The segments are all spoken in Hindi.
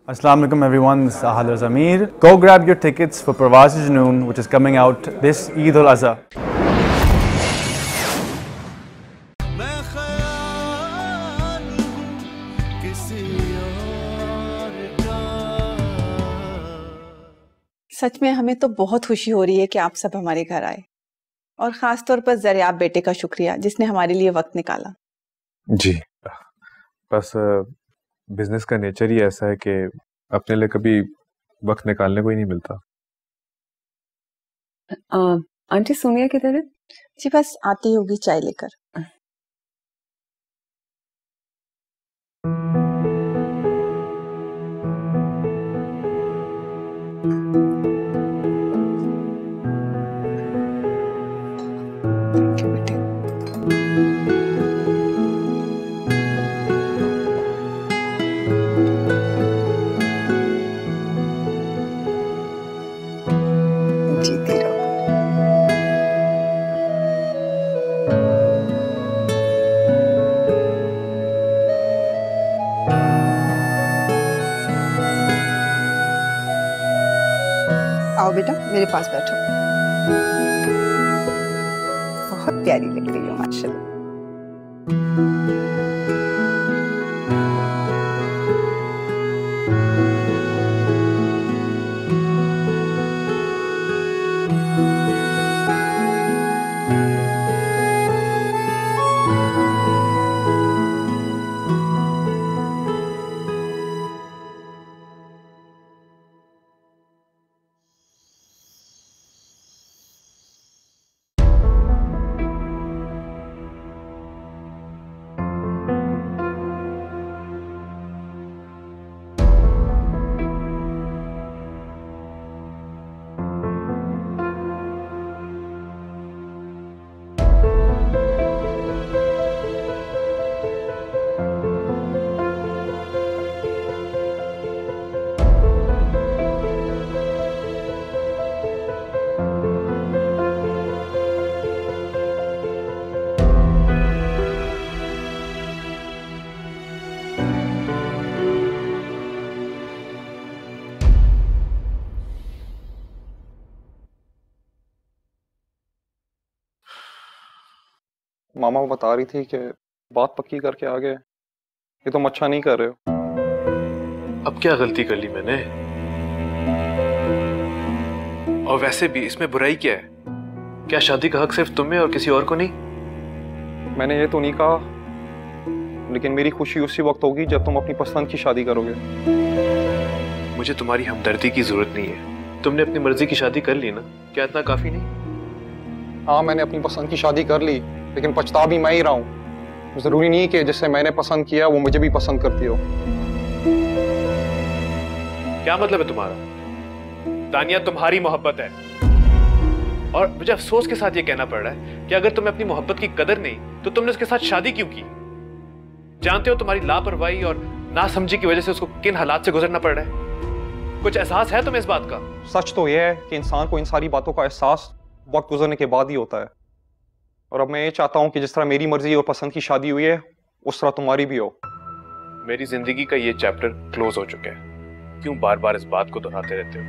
Assalamu alaikum everyone, this is Ahal Zamir. Go grab your tickets for Parwaz Junoon, which is coming out this Eid al-Azha. सच में हमें तो बहुत खुशी हो रही है कि आप सब हमारे घर आए, और ख़ास तौर पर ज़रियाब बेटे का शुक्रिया जिसने हमारे लिए वक्त निकाला। जी, बस बिजनेस का नेचर ही ऐसा है कि अपने लिए कभी वक्त निकालने को ही नहीं मिलता। आंटी सोनिया किधर है? जी बस आती होगी चाय लेकर। जीती रहो। आओ बेटा मेरे पास बैठो। बहुत प्यारी लग रही हो माशाल्लाह। मामा वो बता रही थी कि बात पक्की करके आ गए। ये तुम अच्छा नहीं कर रहे हो। अब क्या गलती कर ली मैंने? और वैसे भी इसमें बुराई क्या है? क्या शादी का हक सिर्फ तुम्हें और किसी और को नहीं? मैंने ये तो नहीं कहा, लेकिन मेरी खुशी उसी वक्त होगी जब तुम अपनी पसंद की शादी करोगे। मुझे तुम्हारी हमदर्दी की जरूरत नहीं है। तुमने अपनी मर्जी की शादी कर ली ना, क्या इतना काफी नहीं? हाँ, मैंने अपनी पसंद की शादी कर ली, लेकिन पछता भी मैं ही रहा हूँ। जरूरी नहीं कि जिससे मैंने पसंद किया वो मुझे भी पसंद करती हो। क्या मतलब है तुम्हारा? तानिया तुम्हारी मोहब्बत है, और मुझे अफसोस के साथ ये कहना पड़ रहा है कि अगर तुम्हें अपनी मोहब्बत की कदर नहीं तो तुमने उसके साथ शादी क्यों की? जानते हो तुम्हारी लापरवाही और नासमझी की वजह से उसको किन हालात से गुजरना पड़ रहा है? कुछ एहसास है तुम्हें इस बात का? सच तो यह है कि इंसान को इन सारी बातों का एहसास वक्त गुजरने के बाद ही होता है। और अब मैं ये चाहता हूँ कि जिस तरह मेरी मर्जी और पसंद की शादी हुई है उस तरह तुम्हारी भी हो। मेरी जिंदगी का ये चैप्टर क्लोज हो चुका है। क्यों बार बार इस बात को दोहराते रहते हो?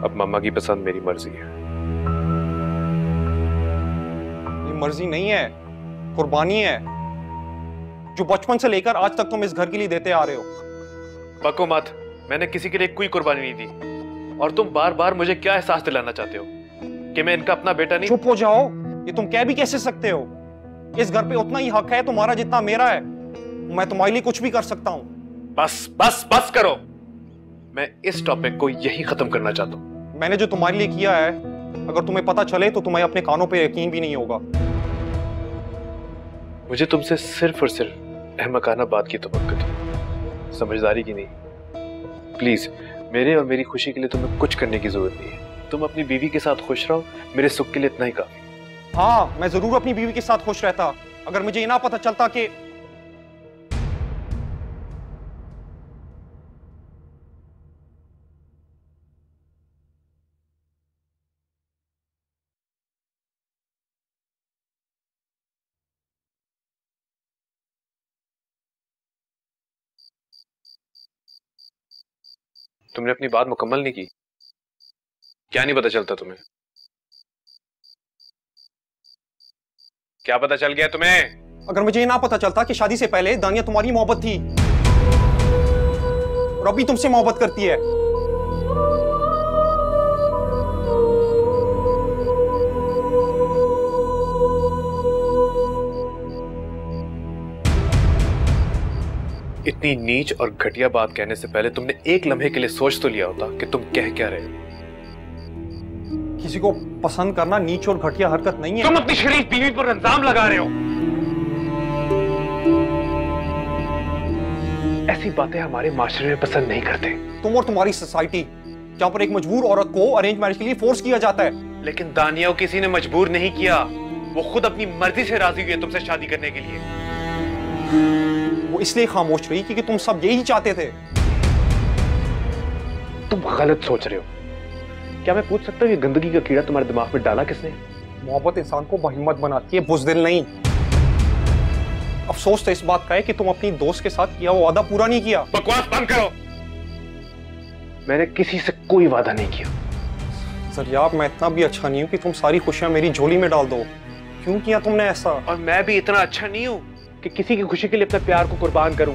अब मम्मा की पसंद मेरी मर्जी है। ये मर्जी नहीं है, कुर्बानी है, जो बचपन से लेकर आज तक तुम इस घर के लिए देते आ रहे हो। बको मत, मैंने किसी के लिए कोई कुर्बानी नहीं दी। और तुम बार बार मुझे क्या एहसास दिलाना चाहते हो कि मैं इनका अपना बेटा नहीं? चुप हो जाओ, ये तुम कह भी कैसे सकते हो? इस घर पे उतना ही हक है तुम्हारा जितना मेरा है। मैं तुम्हारे लिए कुछ भी कर सकता हूँ। बस बस बस करो। मैं इस टॉपिक को यही खत्म करना चाहता हूँ। मैंने जो तुम्हारे लिए किया है, अगर तुम्हें पता चले तो तुम्हें अपने कानों पे यकीन भी नहीं होगा। मुझे तुमसे सिर्फ और सिर्फ अहमकाना बात की तवक्को थी, समझदारी की नहीं। प्लीज, मेरे और मेरी खुशी के लिए तुम्हें कुछ करने की जरूरत नहीं है। तुम अपनी बीवी के साथ खुश रहो, मेरे सुख के लिए इतना ही काफी। हाँ, मैं जरूर अपनी बीवी के साथ खुश रहता अगर मुझे ये ना पता चलता कि तुमने अपनी बात मुकम्मल नहीं की। क्या नहीं पता चलता तुम्हें? क्या पता चल गया तुम्हें? अगर मुझे ये ना पता चलता कि शादी से पहले दानिया तुम्हारी मोहब्बत थी और अभी तुमसे मोहब्बत करती है। इतनी नीच और घटिया बात कहने से पहले तुमने एक लम्हे के लिए सोच तो लिया होता कि तुम कह क्या रहे हो। किसी को पसंद करना नीच और घटिया हरकत नहीं है। तुम अपनी शरीफ बीवी पर इल्जाम लगा रहे हो। ऐसी बातें हमारे माशरे में पसंद नहीं करते। तुम और तुम्हारी सोसाइटी जहां पर एक मजबूर औरत को अरेंज मैरिज के लिए फोर्स किया जाता है। लेकिन दानिया को किसी ने मजबूर नहीं किया, वो खुद अपनी मर्जी से राजी हुई है तुमसे शादी करने के लिए। वो इसलिए खामोश रही क्योंकि तुम सब यही चाहते थे। तुम गलत सोच रहे हो। क्या मैं पूछ सकता हूँ ये गंदगी का कीड़ा तुम्हारे दिमाग में डाला किसने? मोहब्बत इंसान को बहिम्मत बनाती है, बुज़दिल नहीं। अफसोस तो इस बात का है कि तुम अपनी दोस्त के साथ किया वो वादा पूरा नहीं किया। बकवास बंद करो। मैंने किसी से कोई वादा नहीं किया। ज़रियाब, मैं इतना भी अच्छा नहीं हूं कि तुम सारी खुशियां मेरी झोली में डाल दो। क्यों किया तुमने ऐसा? और मैं भी इतना अच्छा नहीं हूं कि किसी की खुशी के लिए अपने प्यार को कुर्बान करूं।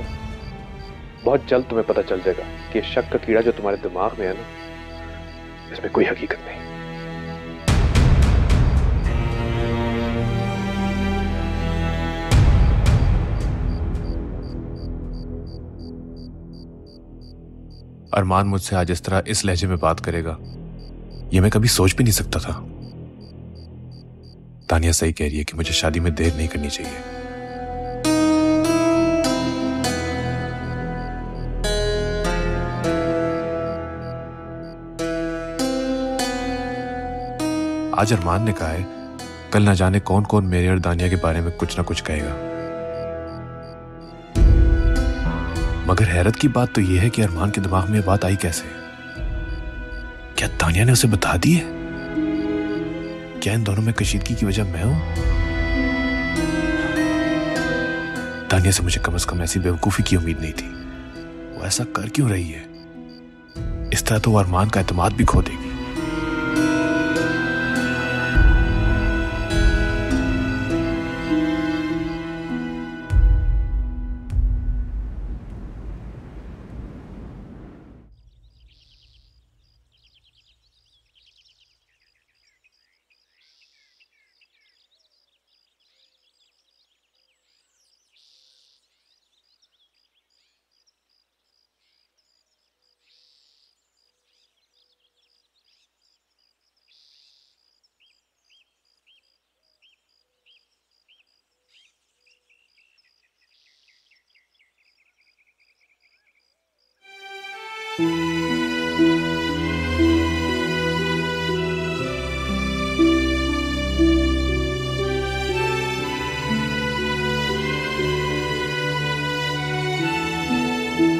बहुत जल्द तुम्हें पता चल जाएगा कि शक का कीड़ा जो तुम्हारे दिमाग में है ना, इसमें कोई हकीकत नहीं। अरमान मुझसे आज इस तरह इस लहजे में बात करेगा, यह मैं कभी सोच भी नहीं सकता था। तानिया सही कह रही है कि मुझे शादी में देर नहीं करनी चाहिए। आज अरमान ने कहा है कल ना जाने कौन कौन मेरे और दानिया के बारे में कुछ ना कुछ कहेगा। मगर हैरत की बात तो यह है कि अरमान के दिमाग में यह बात आई कैसे? क्या तानिया ने उसे बता दी है? क्या इन दोनों में कशीदगी की वजह मैं हूं? तानिया से मुझे कम से कम ऐसी बेवकूफी की उम्मीद नहीं थी। वो ऐसा कर क्यों रही है? इस तरह तो वो अरमान का एतमाद भी खो देगी।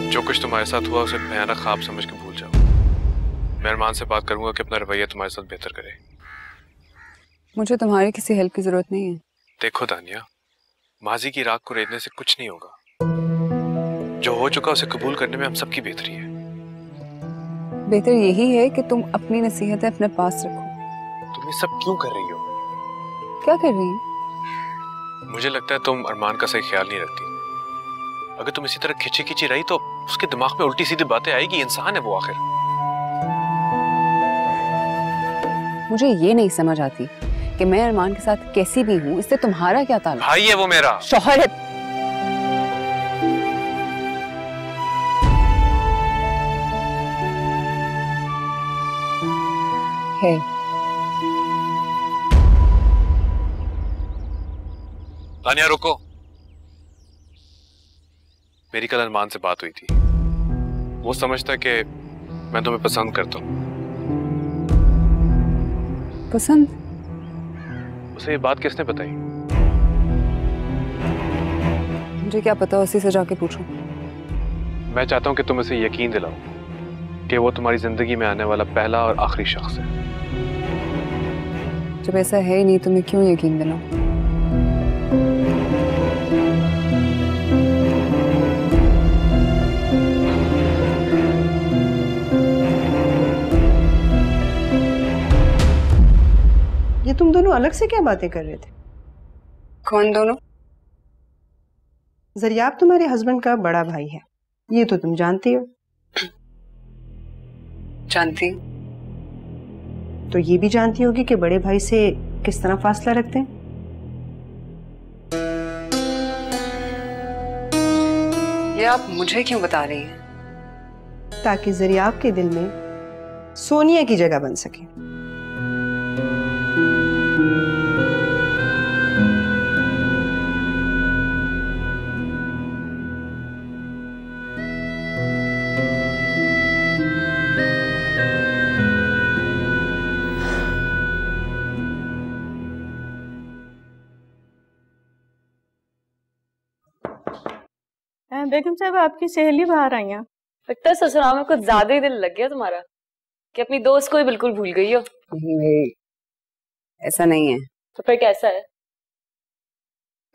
जो कुछ तुम्हारे साथ हुआ उसे भयानक ख्वाब समझ के भूल जाओ। मैं अरमान से बात करूंगा कि अपना रवैया तुम्हारे साथ बेहतर करे। मुझे तुम्हारी किसी हेल्प की जरूरत नहीं है। देखो दानिया, माजी की राख को रेतने से कुछ नहीं होगा। जो हो चुका उसे कबूल करने में हम सबकी बेहतरी है। बेहतर यही है कि तुम अपनी नसीहतें अपने पास रखो। तुम ये सब क्यों कर रही हो? क्या कर रही हो? मुझे लगता है तुम अरमान का सही ख्याल नहीं रखती। अगर तुम इसी तरह खिंची खिंची रही तो उसके दिमाग में उल्टी सीधी बातें आएगी। इंसान है वो आखिर। मुझे ये नहीं समझ आती कि मैं अरमान के साथ कैसी भी हूँ, इससे तुम्हारा क्या ताल्लुक? भाई है वो मेरा। शौहर है। तानिया रुको। मेरी कल अरमान से बात हुई थी। वो समझता है कि मैं तुम्हें पसंद करता हूँ। पसंद? उसे ये बात किसने बताई? मुझे क्या पता, उसी से जाके पूछो। मैं चाहता हूँ कि तुम उसे यकीन दिलाओ कि वो तुम्हारी जिंदगी में आने वाला पहला और आखिरी शख्स है। जब ऐसा है ही नहीं, तो मैं क्यों यकीन दिलाऊं? अलग से क्या बातें कर रहे थे? कौन दोनों? जरियाब तुम्हारे हस्बैंड का बड़ा भाई है, ये तो तुम जानती हो। जानती? तो ये भी जानती होगी कि बड़े भाई से किस तरह फासला रखते हैं। ये आप मुझे क्यों बता रही हैं? ताकि जरियाब के दिल में सोनिया की जगह बन सके। बेगम साहब आपकी सहेली बाहर आई हैं। लगता है ससुराल में कुछ ज्यादा ही दिल लग गया तुम्हारा कि अपनी दोस्त को ही बिल्कुल भूल गई हो। नहीं, ऐसा नहीं है। तो फिर कैसा है?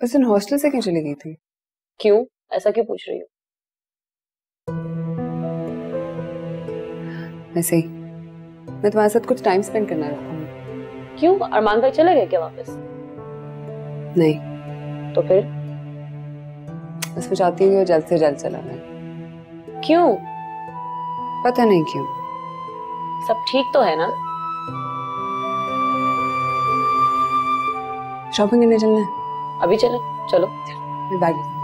उस दिन हॉस्टल से क्यों चली गई थी? क्यों? ऐसा क्यों पूछ रही हो? वैसे ही मैं तुम्हारे साथ कुछ टाइम स्पेंड करना चाहता हूँ। क्यों? अरमान भाई चले गए क्या वापस? नहीं। तो फिर? बस मैं चाहती हूँ कि वो जल्द से जल्द चला जाए। क्यों? पता नहीं क्यों। सब ठीक तो है ना? शॉपिंग करने चलना है? अभी चले? चलो। मैं बैग लेती हूँ।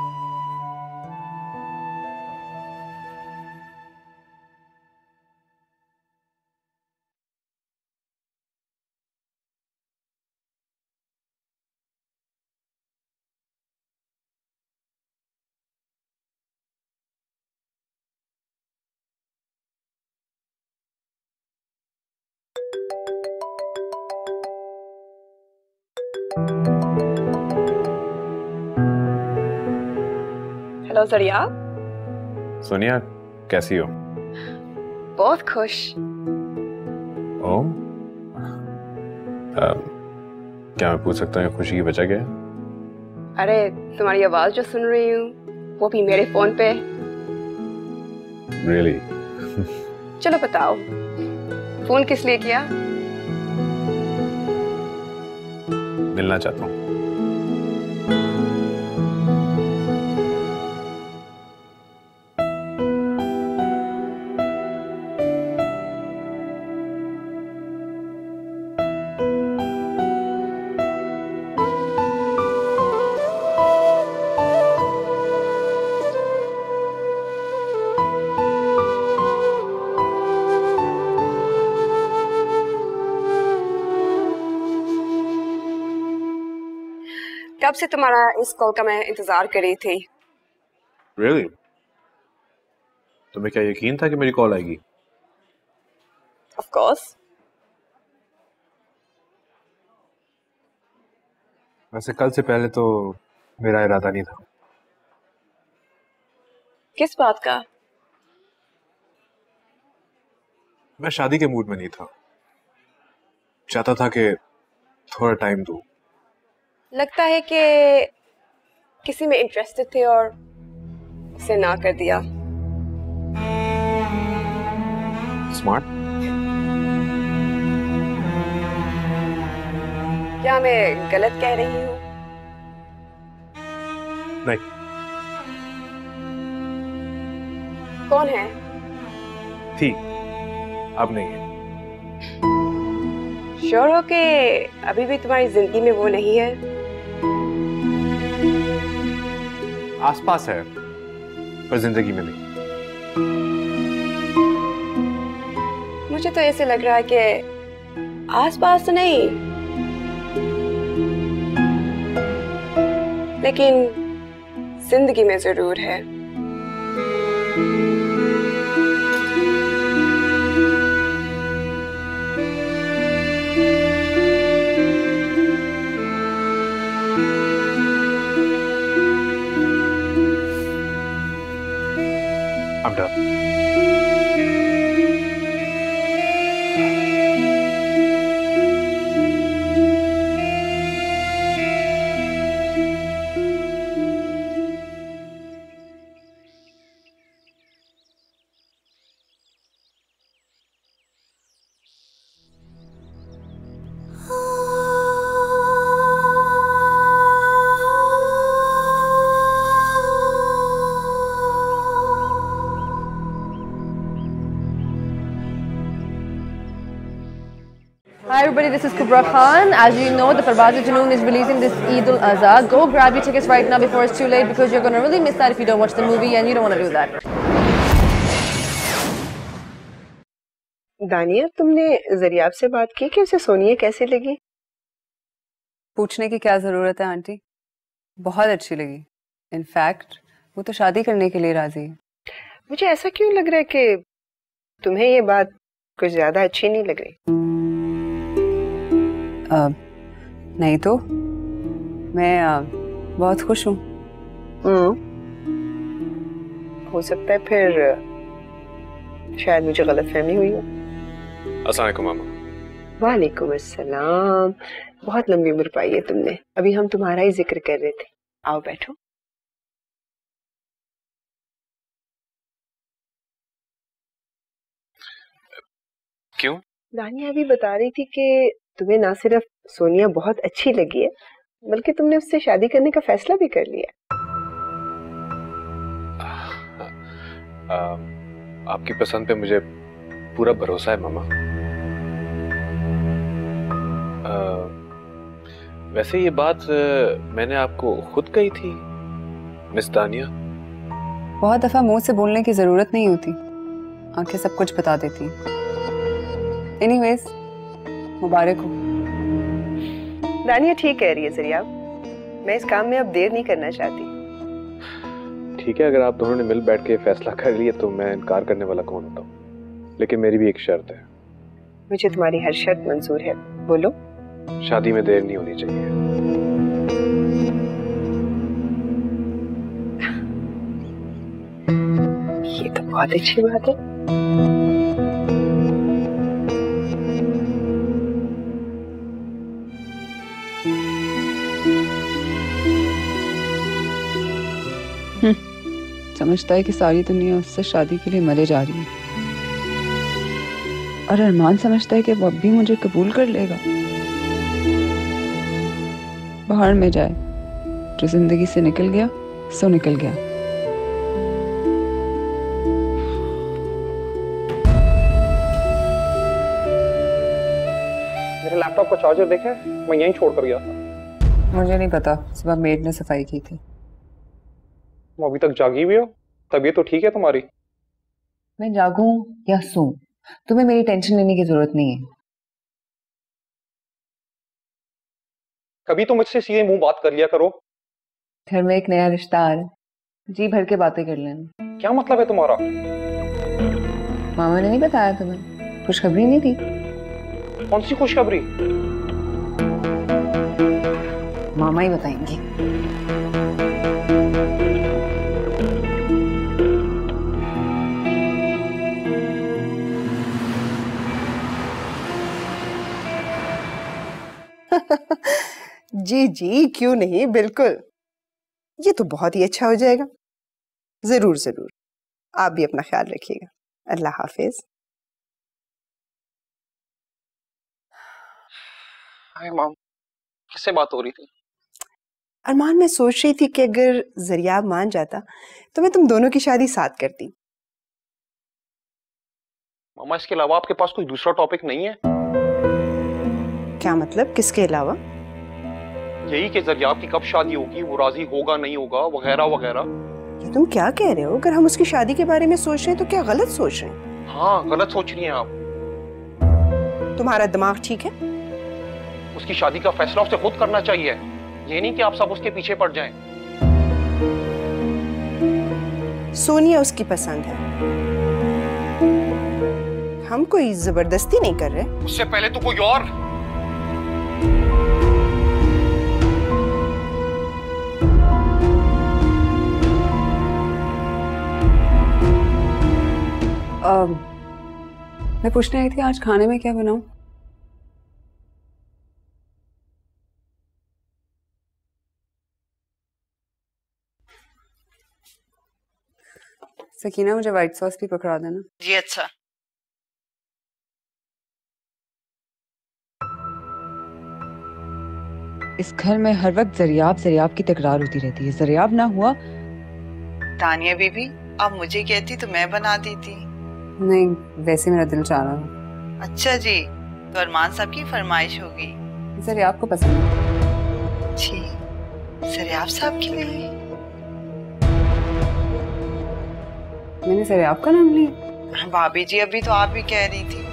हेलो जरियाब। सोनिया कैसी हो? बहुत खुश। ओ क्या मैं पूछ सकता हूँ खुशी की वजह क्या है? अरे तुम्हारी आवाज जो सुन रही हूँ वो भी मेरे फोन पे। Really? चलो बताओ, फोन किस लिए किया? मिलना चाहता हूँ। कब से तुम्हारा इस कॉल का मैं इंतजार कर रही थी। Really? तुम्हें क्या यकीन था कि मेरी कॉल आएगी? Of course। वैसे कल से पहले तो मेरा इरादा नहीं था। किस बात का? मैं शादी के मूड में नहीं था, चाहता था कि थोड़ा टाइम दूं। लगता है कि किसी में इंटरेस्टेड थे और उसे ना कर दिया। स्मार्ट। क्या मैं गलत कह रही हूँ? नहीं। कौन है? थी, अब नहीं है। श्योर हो कि अभी भी तुम्हारी जिंदगी में वो नहीं है? आसपास है पर जिंदगी में नहीं। मुझे तो ऐसे लग रहा है कि आसपास तो नहीं, लेकिन जिंदगी में जरूर है। I'm done. everybody, this is Kubra Khan. As you know, the Parvaz Junoon is releasing this Eid al-Azha. Go grab your tickets right now before it's too late because you're going to really miss that if you don't watch the movie and you don't want to do that. दानिया, तुमने ज़रियाब से बात की कि उसे सोनिया कैसे लगी? पूछने की क्या जरूरत है आंटी, बहुत अच्छी लगी। इनफैक्ट वो तो शादी करने के लिए राजी है। मुझे ऐसा क्यों लग रहा है कि तुम्हें ये बात कुछ ज्यादा अच्छी नहीं लग रही? नहीं तो मैं बहुत खुश हूँ। हो सकता है फिर शायद मुझे गलतफहमी हुई हो। अस्सलाम वालेकुम मामा। वालेकुम अस्सलाम। बहुत लंबी उम्र पाई है तुमने। अभी हम तुम्हारा ही जिक्र कर रहे थे। आओ बैठो। क्यों? दानिया अभी बता रही थी कि तुम्हें ना सिर्फ सोनिया बहुत अच्छी लगी है बल्कि तुमने उससे शादी करने का फैसला भी कर लिया। आपकी पसंद पे मुझे पूरा भरोसा है मामा। वैसे ये बात मैंने आपको खुद कही थी मिस दानिया। बहुत दफा मुंह से बोलने की जरूरत नहीं होती, आंखें सब कुछ बता देती। एनीवेज, मुबारक हो। दानिया ठीक कह रही है ज़रियाब, मैं इस काम में अब देर नहीं करना चाहती। ठीक है, अगर आप दोनों ने मिल बैठ के फैसला कर लिया तो मैं इनकार करने वाला कौन होता हूँ, लेकिन मेरी भी एक शर्त है। मुझे तुम्हारी हर शर्त मंजूर है, बोलो। शादी में देर नहीं होनी चाहिए। ये तो बहुत अच्छी बात है। समझता है कि सारी दुनिया उससे शादी के लिए मरे जा रही है, और अरमान समझता है कि वो अब भी मुझे कबूल कर लेगा। बाहर में जाए, जो जिंदगी से निकल गया सो निकल गया। मेरे लैपटॉप का चार्जर देखे, मैं यहीं छोड़ कर गया था। मुझे नहीं पता, सुबह मेड ने सफाई की थी। तुम अभी तक जागी भी हो? तबीयत तो ठीक है तुम्हारी? मैं जागूं या सूं, तुम्हें मेरी टेंशन लेने की जरूरत नहीं है। कभी तो मुझसे सीधे मुंह बात कर लिया करो। घर में एक नया रिश्ता आ रहा है, जी भर के बातें कर लेना। क्या मतलब है तुम्हारा? मामा ने नहीं बताया तुम्हें? खुशखबरी नहीं थी? कौन सी खुशखबरी? मामा ही बताएंगे। जी जी, क्यों नहीं, बिल्कुल। ये तो बहुत ही अच्छा हो जाएगा। जरूर जरूर। आप भी अपना ख्याल रखिएगा। अल्लाह हाफिज। हाय मॉम, किससे बात हो रही थी? अरमान, मैं सोच रही थी कि अगर ज़रियाब मान जाता तो मैं तुम दोनों की शादी साथ करती। मामा, इसके अलावा आपके पास कोई दूसरा टॉपिक नहीं है? क्या मतलब, किसके अलावा? यही कि ज़रियाब की कब शादी होगी, वो राजी होगा नहीं होगा, वगैरह वगैरह। ये तुम क्या कह रहे हो? अगर हम उसकी शादी के बारे में सोच रहे हैं तो क्या गलत सोच रहे हैं? हाँ, गलत सोच रही हैं आप। तुम्हारा दिमाग ठीक है? उसकी शादी का फैसला उसे खुद करना चाहिए, ये नहीं कि आप सब उसके पीछे पड़ जाएं। सोनिया उसकी पसंद है, हम कोई जबरदस्ती नहीं कर रहे। उससे पहले तो कोई और। मैं पूछने आई थी आज खाने में क्या बनाऊं? सकीना, मुझे व्हाइट सॉस भी पकड़ा देना। जी अच्छा। इस घर में हर वक्त ज़रियाब की तकरार होती रहती है। ज़रियाब ना हुआ। तानिया बीबी, आप मुझे कहती तो मैं बना देती। नहीं, वैसे मेरा दिल चाह रहा है। अच्छा जी, तो अरमान साहब की फरमाइश होगी। ज़रियाब को पसंद है। जी, ज़रियाब साहब के लिए? मैंने ज़रियाब का नाम लिया? भाभी जी, अभी तो आप भी कह रही थी।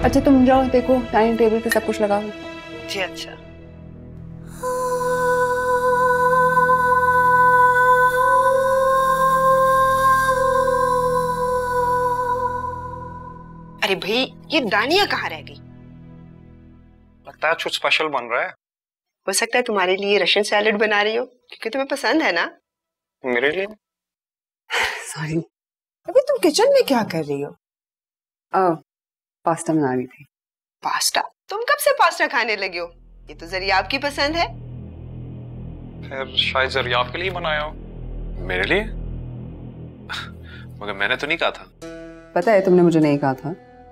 अच्छा तुम जाओ देखो, डाइनिंग टेबल पे सब कुछ लगा हो। जी अच्छा। अरे भाई, ये दानिया कहाँ रह गई? लगता है कुछ स्पेशल बन रहा है। हो सकता है तुम्हारे लिए रशियन सैलेड बना रही हो, क्योंकि तुम्हें पसंद है ना। मेरे लिए? सॉरी, अभी तुम किचन में क्या कर रही हो? पास्ता बना रही थी। पास्ता? तुम कब से पास्ता खाने लगे हो? ये तो ज़रियाब की पसंद है। फिर शायद ज़रियाब के लिए बनाया हो। मेरे लिए? मगर मैंने तो नहीं कहा था। पता है तुमने मुझे नहीं कहा था,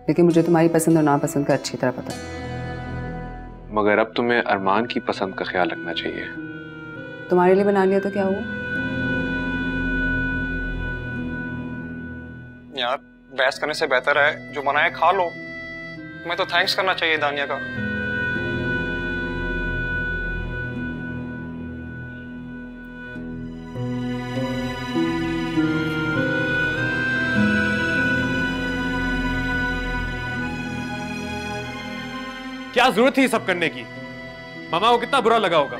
लेकिन मुझे तुम्हारी पसंद और नापसंद का अच्छी तरह पता है। मगर अब तुम्हें अरमान की पसंद का ख्याल रखना चाहिए। तुम्हारे लिए बना लिया तो क्या हुआ? यार बहस करने से बेहतर है जो बनाए खा लो। मैं तो थैंक्स करना चाहिए दानिया का। क्या जरूरत थी ये सब करने की? मामा को कितना बुरा लगा होगा।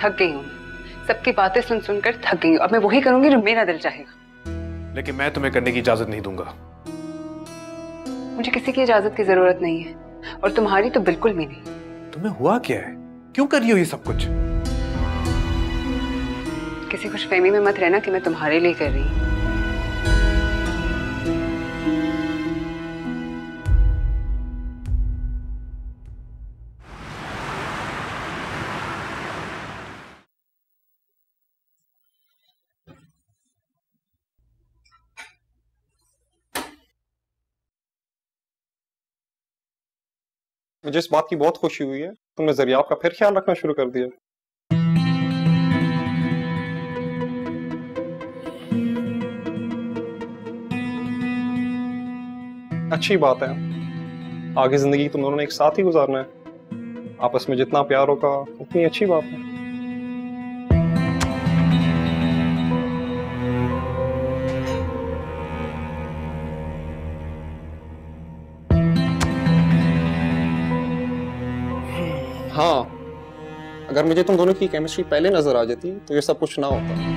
थक गई हूँ, सबकी बातें सुन सुनकर थक गई हूँ। अब मैं वही करूंगी जो मेरा दिल चाहेगा। लेकिन मैं तुम्हें करने की इजाजत नहीं दूंगा। मुझे किसी की इजाजत की जरूरत नहीं है, और तुम्हारी तो बिल्कुल भी नहीं। तुम्हें हुआ क्या है? क्यों कर रही हो ये सब कुछ? किसी खुशफहमी में मत रहना कि मैं तुम्हारे लिए कर रही हूँ। मुझे इस बात की बहुत खुशी हुई है, तुमने ज़रियाब का फिर ख्याल रखना शुरू कर दिया। अच्छी बात है, आगे जिंदगी तुम दोनों ने एक साथ ही गुजारना है। आपस में जितना प्यार होगा उतनी अच्छी बात है। हाँ, अगर मुझे तुम दोनों की केमिस्ट्री पहले नजर आ जाती तो ये सब कुछ ना होता।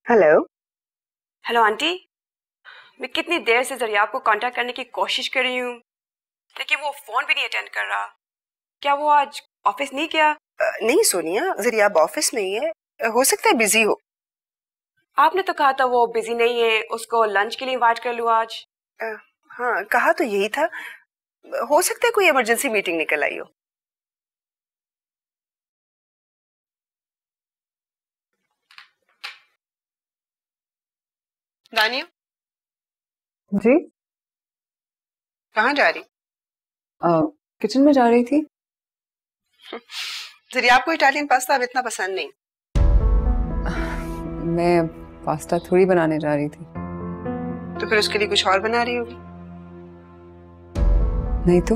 हेलो। हेलो आंटी, मैं कितनी देर से ज़रियाब को कांटेक्ट करने की कोशिश कर रही हूँ, लेकिन वो फोन भी नहीं अटेंड कर रहा। क्या वो आज ऑफिस नहीं गया? नहीं सोनिया, ज़रियाब ऑफिस में ही है, हो सकता है बिजी हो। आपने तो कहा था वो बिजी नहीं है, उसको लंच के लिए इनवाइट कर लूँ आज। हाँ, कहा तो यही था। हो सकता है कोई इमरजेंसी मीटिंग निकल आई हो। दानिया जी, कहाँ जा रही? किचन में जा रही थी। ज़रियाब को इटालियन पास्ता अब इतना पसंद नहीं। मैं पास्ता थोड़ी बनाने जा रही थी। तो फिर उसके लिए कुछ और बना रही होगी? नहीं तो।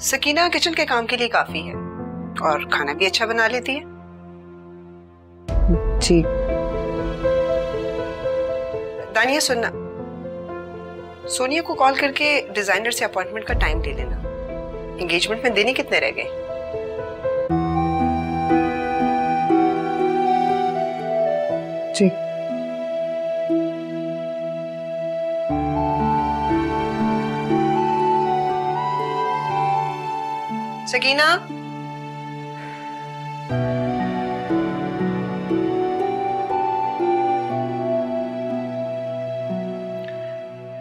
सकीना किचन के काम के लिए काफी है, और खाना भी अच्छा बना लेती है। जी। दानिया सुनना, सोनिया को कॉल करके डिजाइनर से अपॉइंटमेंट का टाइम ले लेना। एंगेजमेंट में दिन ही कितने रह गए? जी। सकीना,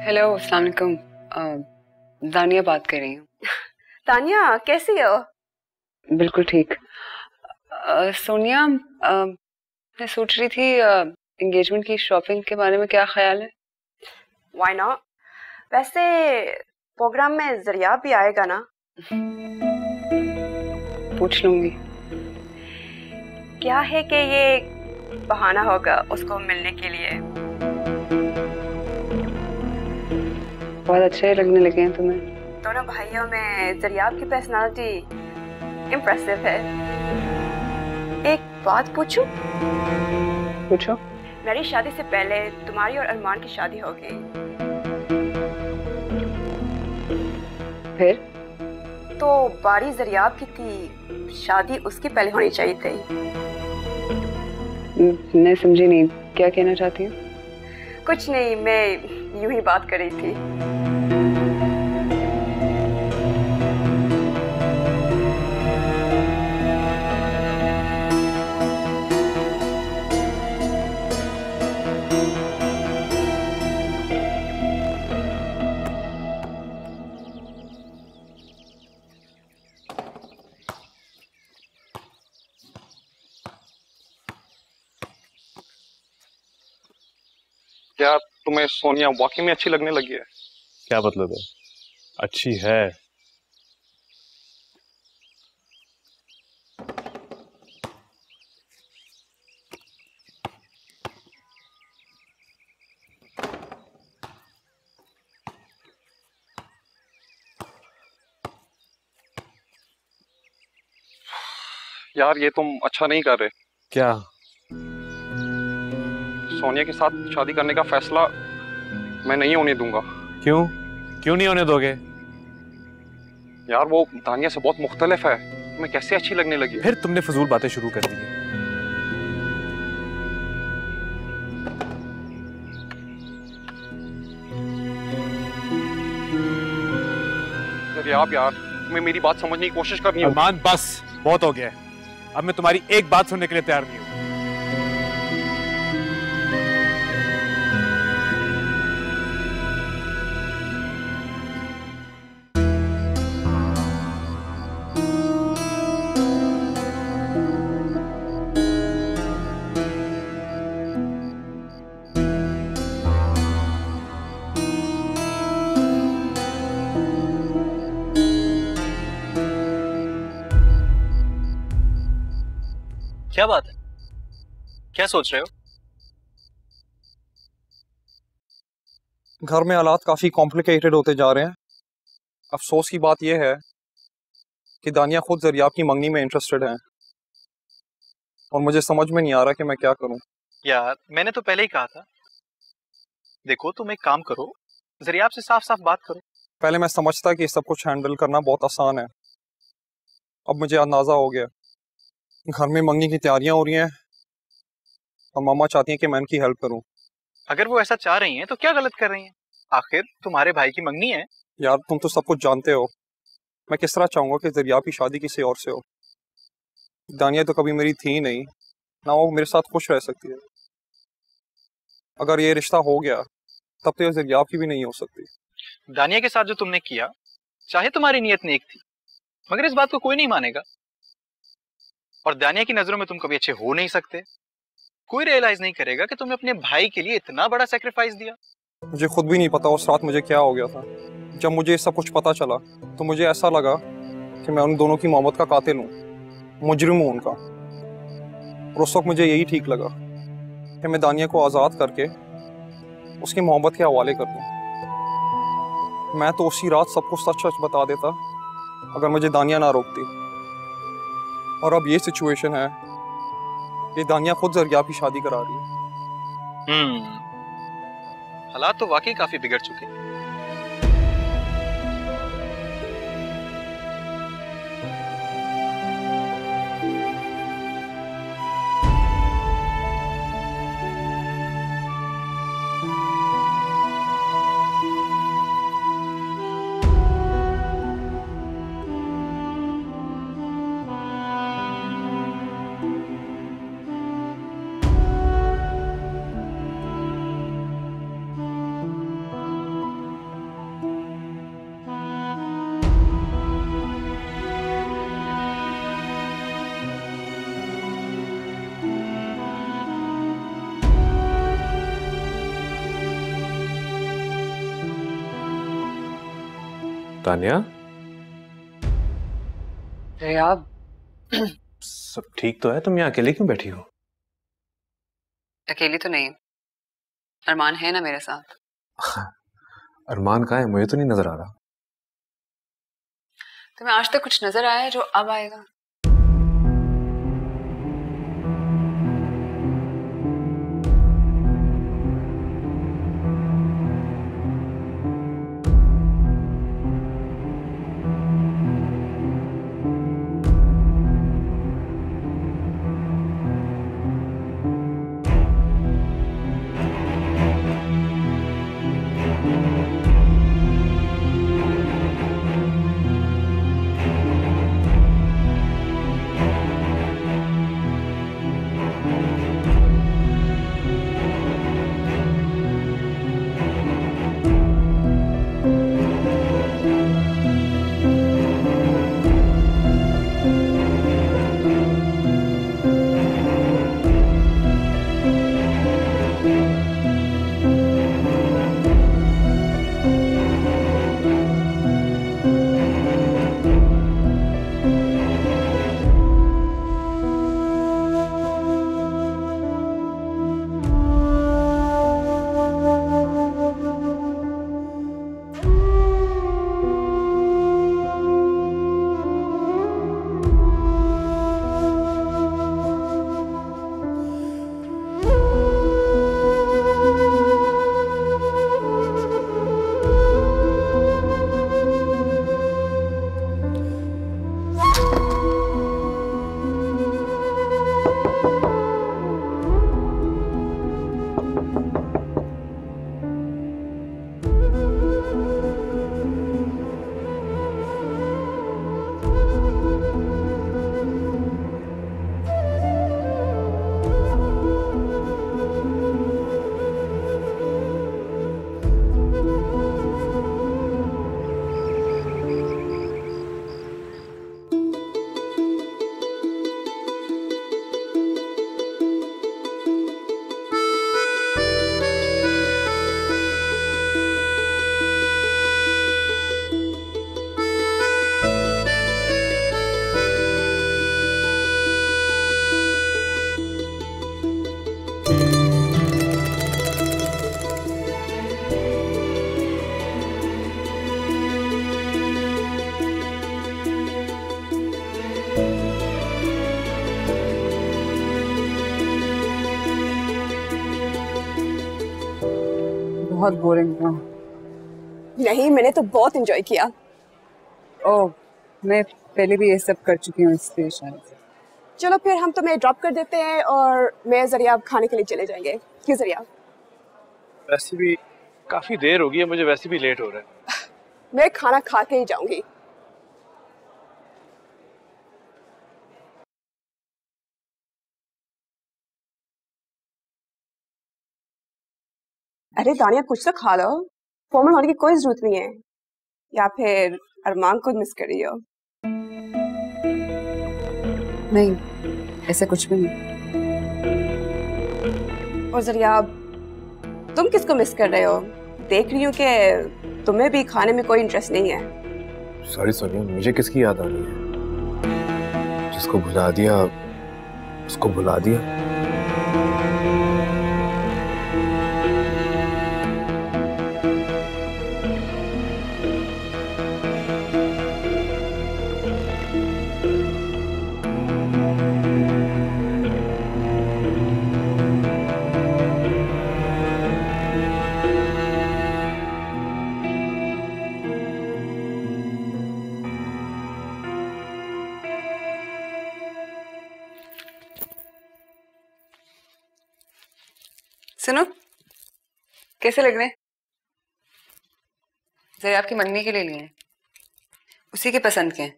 हेलो, अस्सलाम वालेकुम। दानिया बात कर रही हूँ। तानिया कैसी हो? बिल्कुल ठीक। सोनिया, मैं सोच रही थी एंगेजमेंट की शॉपिंग के बारे में क्या ख्याल है? Why not? वैसे प्रोग्राम में जरिया भी आएगा ना? पूछ लूंगी। क्या है कि ये बहाना होगा उसको मिलने के लिए। बहुत अच्छे लगने लगे हैं तुम्हें। दोनों भाइयों में जरियाब की पर्सनालिटी इम्प्रेसिव है। एक बात पूछूं? पूछो। मेरी शादी से पहले तुम्हारी और अरमान की शादी हो गई। फिर? तो बारी जरियाब की थी, शादी उसकी पहले होनी चाहिए थी। मैं समझी नहीं, क्या कहना चाहती हूँ? कुछ नहीं, मैं यूं ही बात कर रही थी। क्या तुम्हें सोनिया वाकई में अच्छी लगने लगी है? क्या मतलब है? अच्छी है। यार ये तुम अच्छा नहीं कर रहे। क्या? सोनिया के साथ शादी करने का फैसला मैं नहीं होने दूंगा। क्यों? क्यों नहीं होने दोगे? यार वो दानिया से बहुत मुख्तलिफ है, तुम्हें कैसे अच्छी लगने लगी? फिर तुमने फजूल बातें शुरू कर दी। आप यार, तुम्हें मेरी बात समझने की कोशिश करनी होगी। अरमान बस, बहुत हो गया है। अब मैं तुम्हारी एक बात सुनने के लिए तैयार नहीं हूं। क्या बात है? क्या सोच रहे हो? घर में हालात काफी कॉम्प्लिकेटेड होते जा रहे हैं। अफसोस की बात यह है कि दानिया खुद जरियाब की मंगनी में इंटरेस्टेड है और मुझे समझ में नहीं आ रहा कि मैं क्या करूं। यार मैंने तो पहले ही कहा था। देखो तुम एक काम करो, जरियाब से साफ साफ बात करो। पहले मैं समझता कि सब कुछ हैंडल करना बहुत आसान है, अब मुझे अंदाजा हो गया। घर में मंगनी की तैयारियां हो रही हैं और मामा चाहती हैं कि मैं इनकी हेल्प करूं। अगर वो ऐसा चाह रही हैं तो क्या गलत कर रही हैं? आखिर तुम्हारे भाई की मंगनी है। यार तुम तो सब कुछ जानते हो, मैं किस तरह चाहूंगा कि जरियाब की शादी किसी और से हो। दानिया तो कभी मेरी थी नहीं, ना वो मेरे साथ खुश रह सकती है। अगर ये रिश्ता हो गया तब तो ये जरियाब की भी नहीं हो सकती। दानिया के साथ जो तुमने किया, चाहे तुम्हारी नीयत नेक थी, मगर इस बात को कोई नहीं मानेगा। और दानिया की नजरों में तुम कभी अच्छे हो नहीं सकते। कोई रियलाइज नहीं करेगा कि तुमने अपने भाई के लिए इतना बड़ा सैक्रिफाइस दिया। मुझे खुद भी नहीं पता उस रात मुझे क्या हो गया था। जब मुझे सब कुछ पता चला तो मुझे ऐसा लगा कि मैं उन दोनों की मोहब्बत का कातिल हूँ, मुजरिम हूँ उनका। और उस वक्त मुझे यही ठीक लगा कि मैं दानिया को आज़ाद करके उसकी मोहब्बत के हवाले कर दूँ। मैं तो उसी रात सब कुछ सच सच बता देता अगर मुझे दानिया ना रोकती। और अब ये सिचुएशन है कि दानिया खुद जरियाब की शादी करा रही है। हालात तो वाकई काफी बिगड़ चुके हैं। तानिया, आप सब ठीक तो है? तुम यहाँ अकेले क्यों बैठी हो? अकेली तो नहीं, अरमान है ना मेरे साथ। अरमान कहाँ है? मुझे तो नहीं नजर आ रहा। तुम्हें आज तक कुछ नजर आया है जो अब आएगा? बहुत बोरिंग था। नहीं, मैंने तो बहुत एंजॉय किया। ओह, मैं पहले भी ये सब कर चुकी हूँ इसलिए शायद। चलो फिर हम तुम्हें ड्रॉप कर देते हैं और मैं जरिया खाने के लिए चले जाएंगे। क्यों जरिया? वैसे भी काफी देर हो गई है, मुझे वैसे भी लेट हो रहा है। मैं खाना खा के ही जाऊंगी। अरे दानिया, कुछ तो खा लो। फॉर्मल होने की कोई जरूरत नहीं है। या फिर अरमान को मिस कर रही हो? नहीं, ऐसा कुछ भी नहीं। और जरिया, तुम किसको मिस कर रहे हो? देख रही हूँ कि तुम्हें भी खाने में कोई इंटरेस्ट नहीं है। सॉरी सोनिया, मुझे किसकी याद आ रही है? जिसको भुला दिया उसको भुला दिया। सुनो, कैसे लग रहे हैं? जरा आपकी मम्मी के लिए लिए हैं, उसी के पसंद के हैं।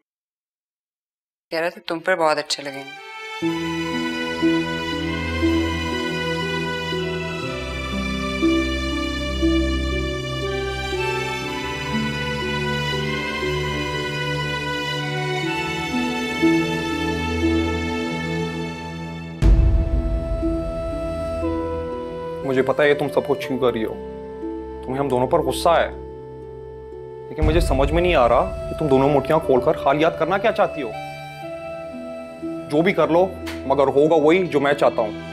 कह रहा था तुम पर बहुत अच्छे लगेंगे। मुझे पता है तुम सब कुछ क्यों कर रही हो। तुम्हें हम दोनों पर गुस्सा है, लेकिन मुझे समझ में नहीं आ रहा कि तुम दोनों मुट्ठियां खोलकर हालियात करना क्या चाहती हो। जो भी कर लो, मगर होगा वही जो मैं चाहता हूं।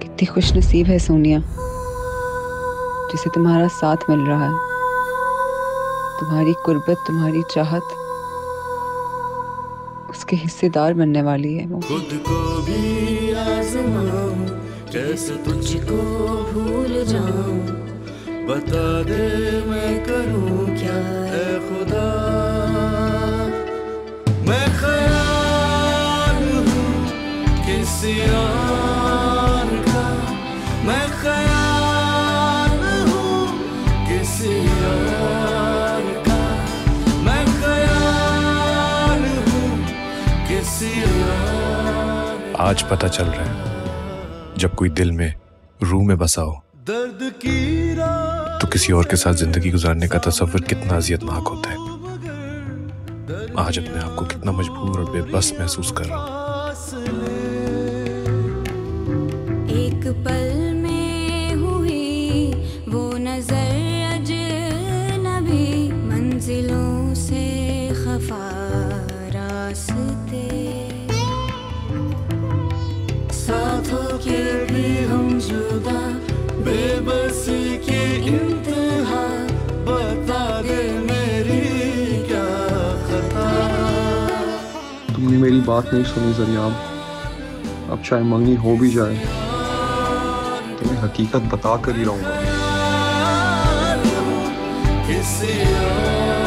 कितनी खुशनसीब है सोनिया जिसे तुम्हारा साथ मिल रहा है, तुम्हारी कुर्बत, तुम्हारी चाहत उसके हिस्सेदार बनने वाली है वो। खुद को भी आजमाऊं, कैसे तुझको भूल जाऊं, बता दे मैं करूं क्या है खुदा। मैं ख्याल हूँ किसी और का, मैं ख्याल हूँ किसी और का, मैं ख्याल हूँ किसी और। आज पता चल रहा है, जब कोई दिल में रूह में बसा हो दर्द की तो किसी और के साथ जिंदगी गुजारने का तसव्वुर कितना अज़ियतनाक होता है। आज अपने आप को कितना मजबूर और बेबस महसूस कर रहा हूँ। एक पल में हुई वो नजर अजनबी, मंजिलों से खफा रास्ते, साथ होके भी हम जुदा, बेबसी की इंतहा, बता दे मेरी क्या खता। तुमने मेरी बात नहीं सुनी ज़रियाब, अब चाहे मंगनी हो भी जाए तुम्हें हकीकत बता कर ही रहूंगा। किसी और